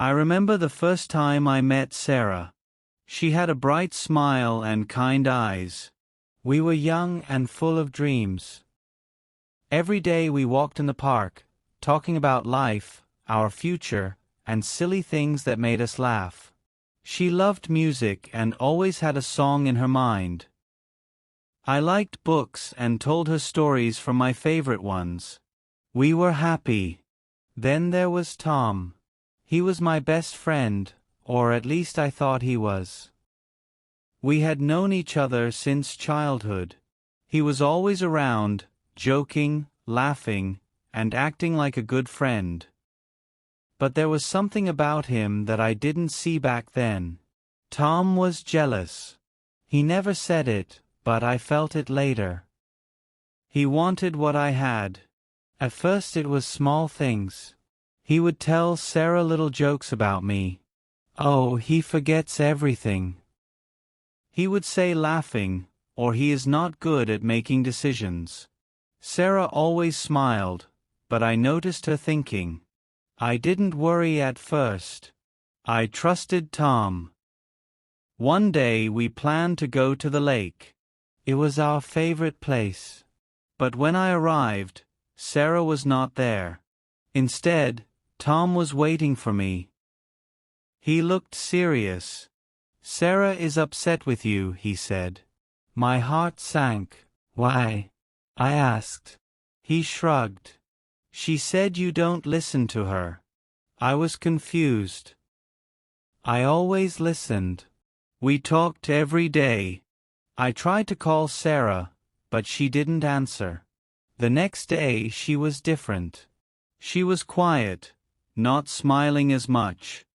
I remember the first time I met Sarah. She had a bright smile and kind eyes. We were young and full of dreams. Every day we walked in the park, talking about life, our future, and silly things that made us laugh. She loved music and always had a song in her mind. I liked books and told her stories from my favorite ones. We were happy. Then there was Tom. He was my best friend, or at least I thought he was. We had known each other since childhood. He was always around, joking, laughing, and acting like a good friend. But there was something about him that I didn't see back then. Tom was jealous. He never said it, but I felt it later. He wanted what I had. At first it was small things. He would tell Sarah little jokes about me. "Oh, he forgets everything," he would say laughing, or "he is not good at making decisions." Sarah always smiled, but I noticed her thinking. I didn't worry at first. I trusted Tom. One day we planned to go to the lake. It was our favorite place. But when I arrived, Sarah was not there. Instead, Tom was waiting for me. He looked serious. "Sarah is upset with you," he said. My heart sank. "Why?" I asked. He shrugged. "She said you don't listen to her." I was confused. I always listened. We talked every day. I tried to call Sarah, but she didn't answer. The next day she was different. She was quiet, not smiling as much.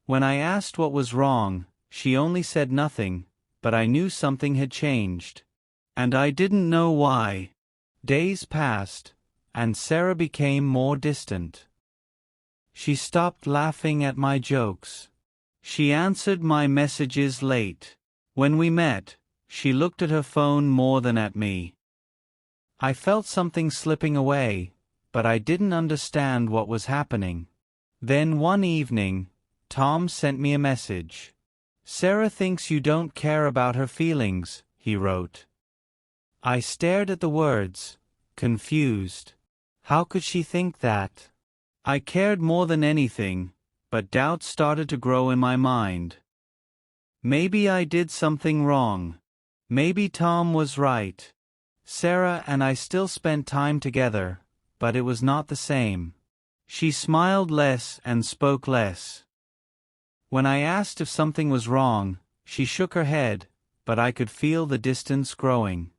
When I asked what was wrong, she only said nothing, but I knew something had changed. And I didn't know why. Days passed, and Sarah became more distant. She stopped laughing at my jokes. She answered my messages late. When we met, she looked at her phone more than at me. I felt something slipping away, but I didn't understand what was happening. Then one evening, Tom sent me a message. "Sarah thinks you don't care about her feelings," he wrote. I stared at the words, confused. How could she think that? I cared more than anything, but doubt started to grow in my mind. Maybe I did something wrong. Maybe Tom was right. Sarah and I still spent time together, but it was not the same. She smiled less and spoke less. When I asked if something was wrong, she shook her head, but I could feel the distance growing.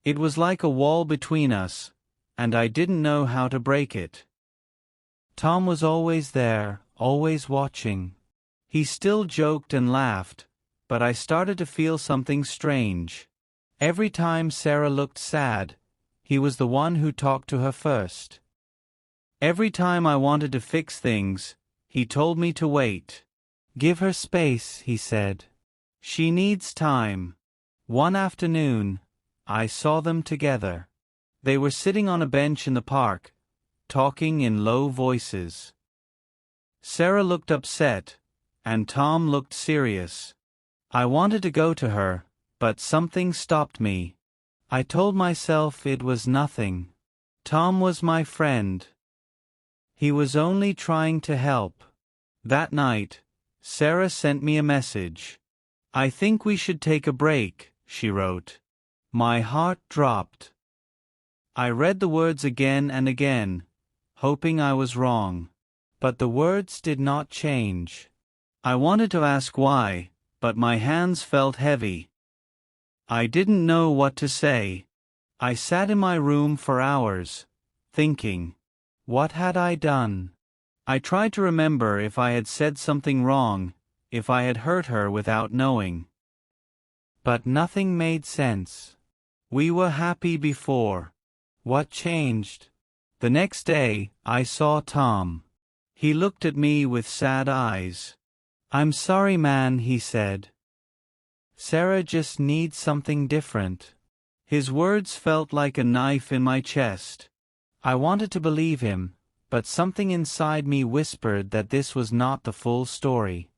It was like a wall between us, and I didn't know how to break it. Tom was always there, always watching. He still joked and laughed, but I started to feel something strange. Every time Sarah looked sad, he was the one who talked to her first. Every time I wanted to fix things, he told me to wait. "Give her space," he said. "She needs time." One afternoon, I saw them together. They were sitting on a bench in the park, talking in low voices. Sarah looked upset, and Tom looked serious. I wanted to go to her, but something stopped me. I told myself it was nothing. Tom was my friend. He was only trying to help. That night, Sarah sent me a message. "I think we should take a break," she wrote. My heart dropped. I read the words again and again, hoping I was wrong. But the words did not change. I wanted to ask why, but my hands felt heavy. I didn't know what to say. I sat in my room for hours, thinking, what had I done? I tried to remember if I had said something wrong, if I had hurt her without knowing. But nothing made sense. We were happy before. What changed? The next day, I saw Tom. He looked at me with sad eyes. "I'm sorry, man," he said. "Sarah just needs something different." His words felt like a knife in my chest. I wanted to believe him, but something inside me whispered that this was not the full story.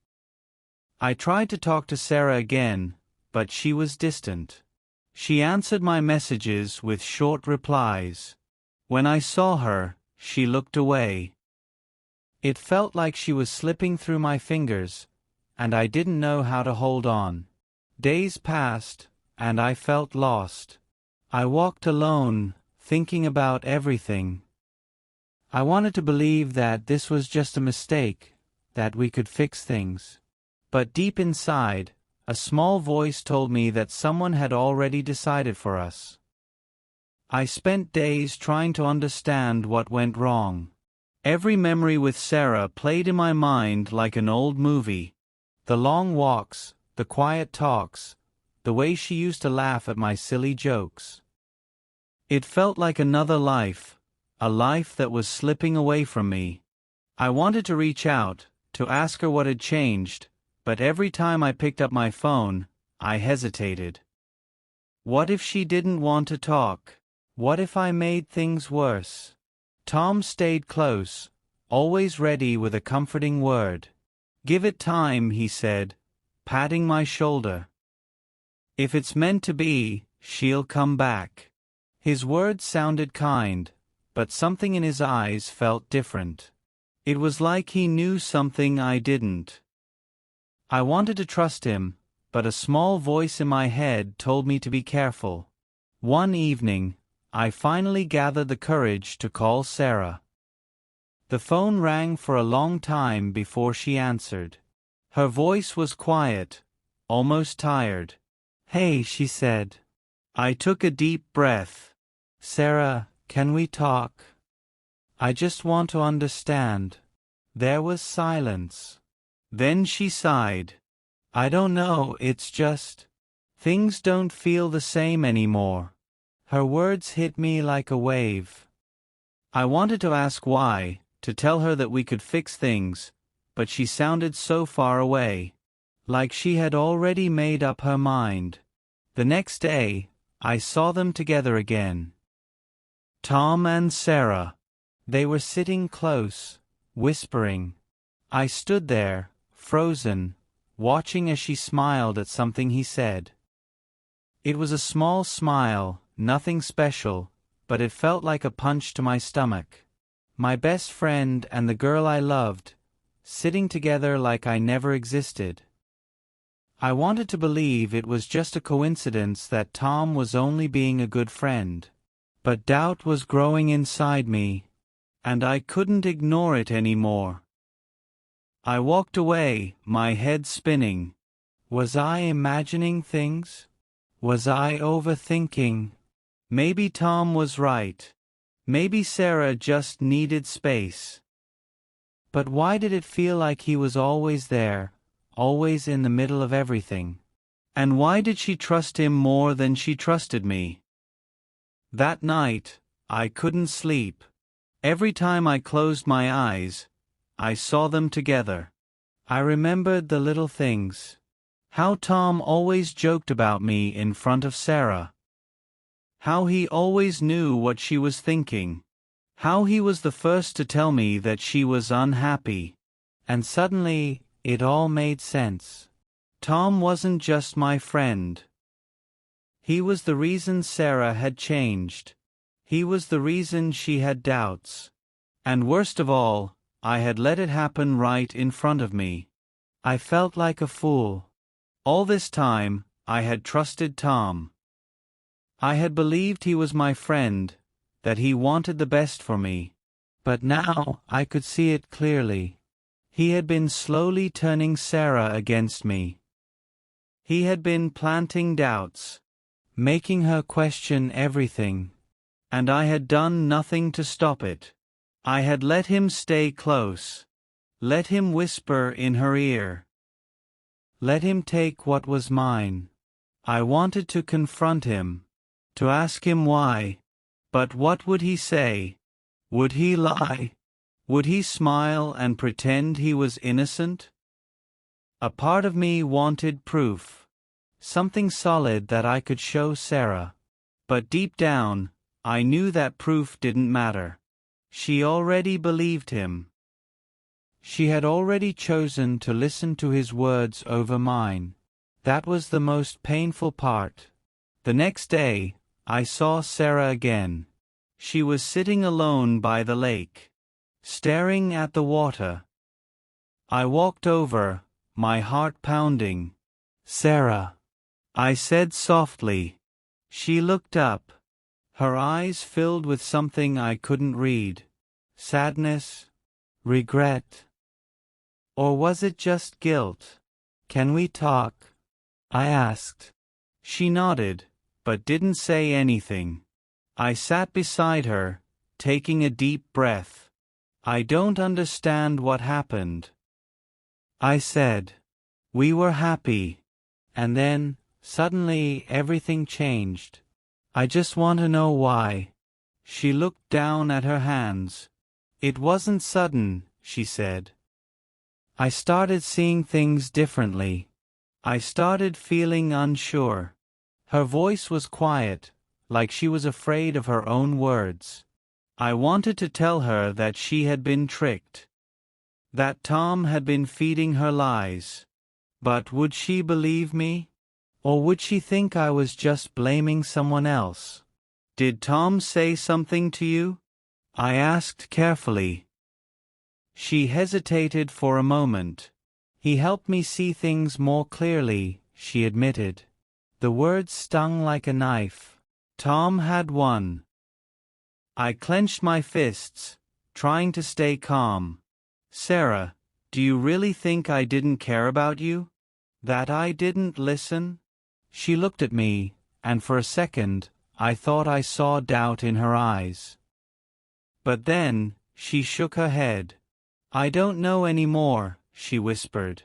I tried to talk to Sarah again, but she was distant. She answered my messages with short replies. When I saw her, she looked away. It felt like she was slipping through my fingers, and I didn't know how to hold on. Days passed, and I felt lost. I walked alone, thinking about everything. I wanted to believe that this was just a mistake, that we could fix things. But deep inside, a small voice told me that someone had already decided for us. I spent days trying to understand what went wrong. Every memory with Sarah played in my mind like an old movie. The long walks, the quiet talks, the way she used to laugh at my silly jokes. It felt like another life, a life that was slipping away from me. I wanted to reach out, to ask her what had changed, but every time I picked up my phone, I hesitated. What if she didn't want to talk? What if I made things worse? Tom stayed close, always ready with a comforting word. "Give it time," he said, patting my shoulder. "If it's meant to be, she'll come back." His words sounded kind, but something in his eyes felt different. It was like he knew something I didn't. I wanted to trust him, but a small voice in my head told me to be careful. One evening, I finally gathered the courage to call Sarah. The phone rang for a long time before she answered. Her voice was quiet, almost tired. "Hey," she said. I took a deep breath. "Sarah, can we talk? I just want to understand." There was silence. Then she sighed. "I don't know, it's just, things don't feel the same anymore." Her words hit me like a wave. I wanted to ask why, to tell her that we could fix things, but she sounded so far away, like she had already made up her mind. The next day, I saw them together again. Tom and Sarah. They were sitting close, whispering. I stood there, frozen, watching as she smiled at something he said. It was a small smile, nothing special, but it felt like a punch to my stomach. My best friend and the girl I loved, sitting together like I never existed. I wanted to believe it was just a coincidence that Tom was only being a good friend. But doubt was growing inside me, and I couldn't ignore it anymore. I walked away, my head spinning. Was I imagining things? Was I overthinking? Maybe Tom was right. Maybe Sarah just needed space. But why did it feel like he was always there, always in the middle of everything? And why did she trust him more than she trusted me? That night, I couldn't sleep. Every time I closed my eyes, I saw them together. I remembered the little things. How Tom always joked about me in front of Sarah. How he always knew what she was thinking. How he was the first to tell me that she was unhappy. And suddenly, it all made sense. Tom wasn't just my friend. He was the reason Sarah had changed. He was the reason she had doubts. And worst of all, I had let it happen right in front of me. I felt like a fool. All this time, I had trusted Tom. I had believed he was my friend, that he wanted the best for me. But now I could see it clearly. He had been slowly turning Sarah against me. He had been planting doubts, making her question everything. And I had done nothing to stop it. I had let him stay close. Let him whisper in her ear. Let him take what was mine. I wanted to confront him, to ask him why. But what would he say? Would he lie? Would he smile and pretend he was innocent? A part of me wanted proof. Something solid that I could show Sarah. But deep down, I knew that proof didn't matter. She already believed him. She had already chosen to listen to his words over mine. That was the most painful part. The next day, I saw Sarah again. She was sitting alone by the lake, staring at the water. I walked over, my heart pounding. "Sarah," I said softly. She looked up. Her eyes filled with something I couldn't read. Sadness? Regret? Or was it just guilt? "Can we talk?" I asked. She nodded, but didn't say anything. I sat beside her, taking a deep breath. "I don't understand what happened," I said. "We were happy. And then, suddenly, everything changed. I just want to know why." She looked down at her hands. "It wasn't sudden," she said. "I started seeing things differently. I started feeling unsure." Her voice was quiet, like she was afraid of her own words. I wanted to tell her that she had been tricked, that Tom had been feeding her lies. But would she believe me? Or would she think I was just blaming someone else? "Did Tom say something to you?" I asked carefully. She hesitated for a moment. "He helped me see things more clearly," she admitted. The words stung like a knife. Tom had won. I clenched my fists, trying to stay calm. "Sarah, do you really think I didn't care about you? That I didn't listen?" She looked at me, and for a second, I thought I saw doubt in her eyes. But then, she shook her head. "I don't know any more," she whispered.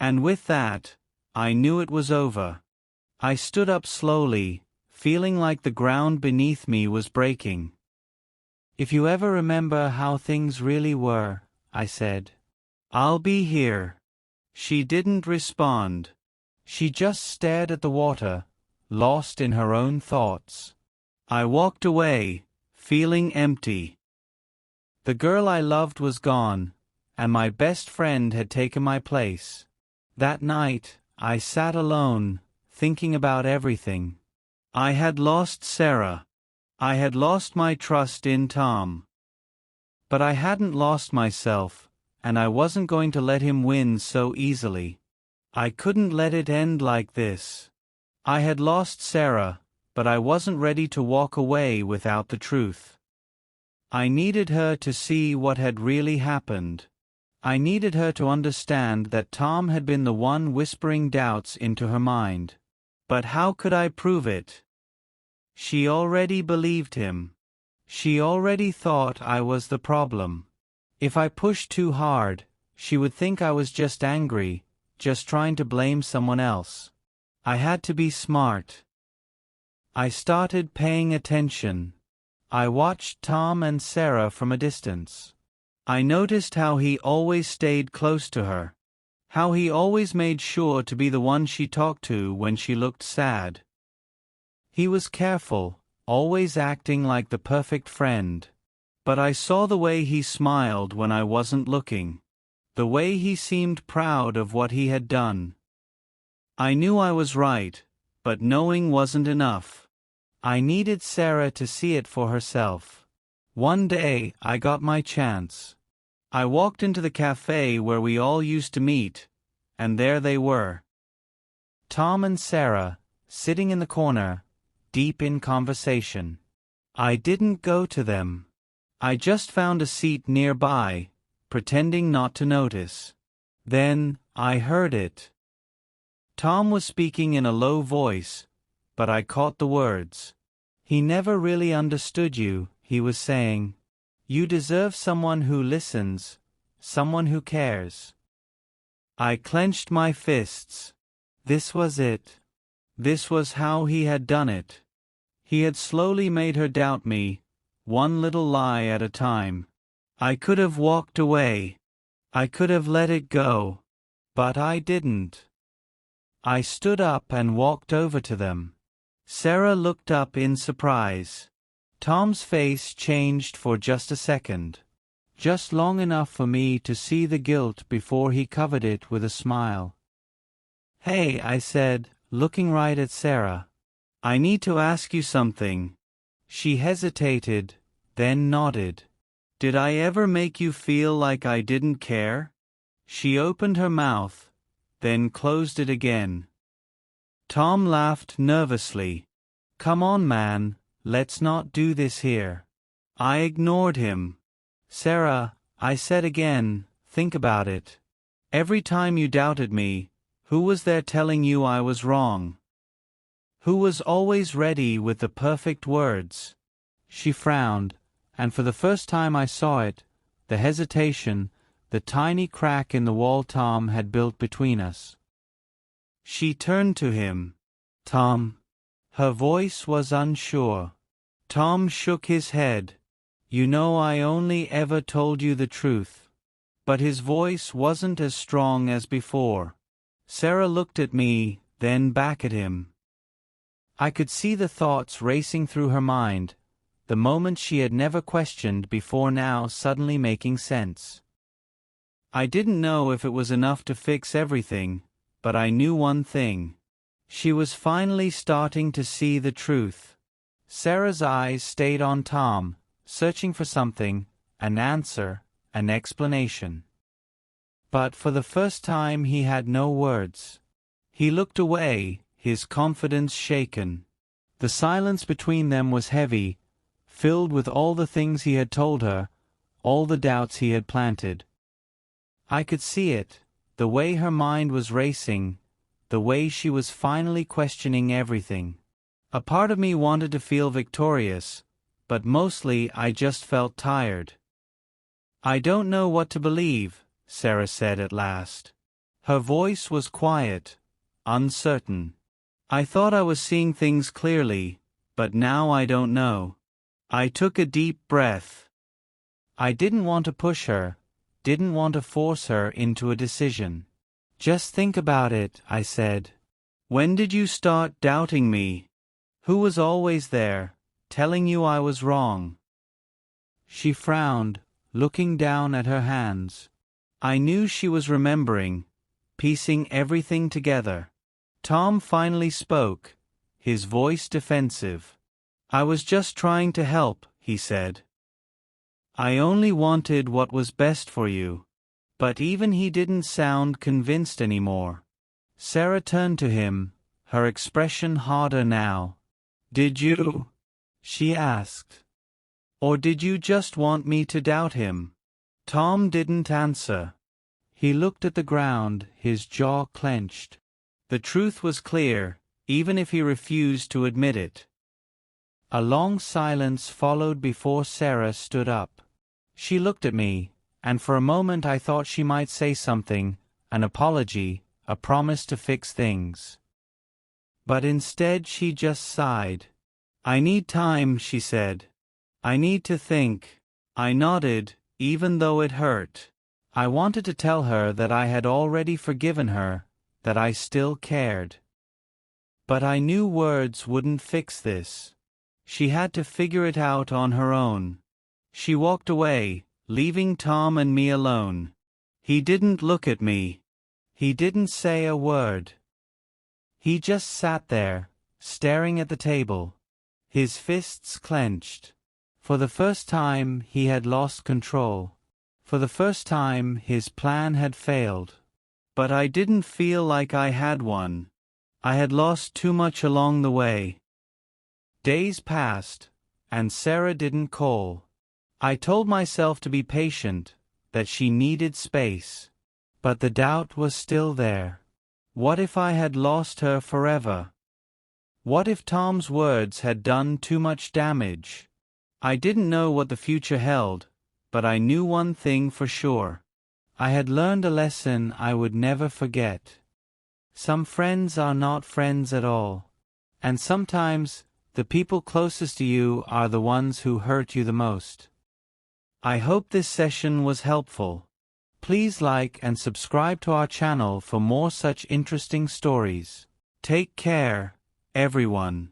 And with that, I knew it was over. I stood up slowly, feeling like the ground beneath me was breaking. "If you ever remember how things really were," I said, "I'll be here." She didn't respond. She just stared at the water, lost in her own thoughts. I walked away, feeling empty. The girl I loved was gone, and my best friend had taken my place. That night, I sat alone, thinking about everything. I had lost Sarah. I had lost my trust in Tom. But I hadn't lost myself, and I wasn't going to let him win so easily. I couldn't let it end like this. I had lost Sarah, but I wasn't ready to walk away without the truth. I needed her to see what had really happened. I needed her to understand that Tom had been the one whispering doubts into her mind. But how could I prove it? She already believed him. She already thought I was the problem. If I pushed too hard, she would think I was just angry, just trying to blame someone else. I had to be smart. I started paying attention. I watched Tom and Sarah from a distance. I noticed how he always stayed close to her, how he always made sure to be the one she talked to when she looked sad. He was careful, always acting like the perfect friend. But I saw the way he smiled when I wasn't looking, the way he seemed proud of what he had done. I knew I was right, but knowing wasn't enough. I needed Sarah to see it for herself. One day, I got my chance. I walked into the cafe where we all used to meet, and there they were. Tom and Sarah, sitting in the corner, deep in conversation. I didn't go to them. I just found a seat nearby, pretending not to notice. Then, I heard it. Tom was speaking in a low voice, but I caught the words. "He never really understood you," he was saying. "You deserve someone who listens, someone who cares." I clenched my fists. This was it. This was how he had done it. He had slowly made her doubt me, one little lie at a time. I could have walked away. I could have let it go. But I didn't. I stood up and walked over to them. Sarah looked up in surprise. Tom's face changed for just a second. Just long enough for me to see the guilt before he covered it with a smile. "Hey," I said, looking right at Sarah. "I need to ask you something." She hesitated, then nodded. "Did I ever make you feel like I didn't care?" She opened her mouth, then closed it again. Tom laughed nervously. "Come on, man, let's not do this here." I ignored him. "Sarah," I said again, "think about it. Every time you doubted me, who was there telling you I was wrong? Who was always ready with the perfect words?" She frowned, and for the first time I saw it, the hesitation, the tiny crack in the wall Tom had built between us. She turned to him. "Tom." Her voice was unsure. Tom shook his head. "You know I only ever told you the truth." But his voice wasn't as strong as before. Sarah looked at me, then back at him. I could see the thoughts racing through her mind, the moments she had never questioned before now suddenly making sense. I didn't know if it was enough to fix everything, but I knew one thing. She was finally starting to see the truth. Sarah's eyes stayed on Tom, searching for something, an answer, an explanation. But for the first time he had no words. He looked away, his confidence shaken. The silence between them was heavy, filled with all the things he had told her, all the doubts he had planted. I could see it, the way her mind was racing, the way she was finally questioning everything. A part of me wanted to feel victorious, but mostly I just felt tired. "I don't know what to believe," Sarah said at last. Her voice was quiet, uncertain. "I thought I was seeing things clearly, but now I don't know." I took a deep breath. I didn't want to push her, didn't want to force her into a decision. "Just think about it," I said. "When did you start doubting me? Who was always there, telling you I was wrong?" She frowned, looking down at her hands. I knew she was remembering, piecing everything together. Tom finally spoke, his voice defensive. "I was just trying to help," he said. "I only wanted what was best for you." But even he didn't sound convinced anymore. Sarah turned to him, her expression harder now. "Did you?" she asked. "Or did you just want me to doubt him?" Tom didn't answer. He looked at the ground, his jaw clenched. The truth was clear, even if he refused to admit it. A long silence followed before Sarah stood up. She looked at me, and for a moment I thought she might say something, an apology, a promise to fix things. But instead she just sighed. "I need time," she said. "I need to think." I nodded, even though it hurt. I wanted to tell her that I had already forgiven her, that I still cared. But I knew words wouldn't fix this. She had to figure it out on her own. She walked away, leaving Tom and me alone. He didn't look at me. He didn't say a word. He just sat there, staring at the table, his fists clenched. For the first time he had lost control. For the first time his plan had failed. But I didn't feel like I had one. I had lost too much along the way. Days passed, and Sarah didn't call. I told myself to be patient, that she needed space. But the doubt was still there. What if I had lost her forever? What if Tom's words had done too much damage? I didn't know what the future held, but I knew one thing for sure. I had learned a lesson I would never forget. Some friends are not friends at all. And sometimes, the people closest to you are the ones who hurt you the most. I hope this session was helpful. Please like and subscribe to our channel for more such interesting stories. Take care, everyone.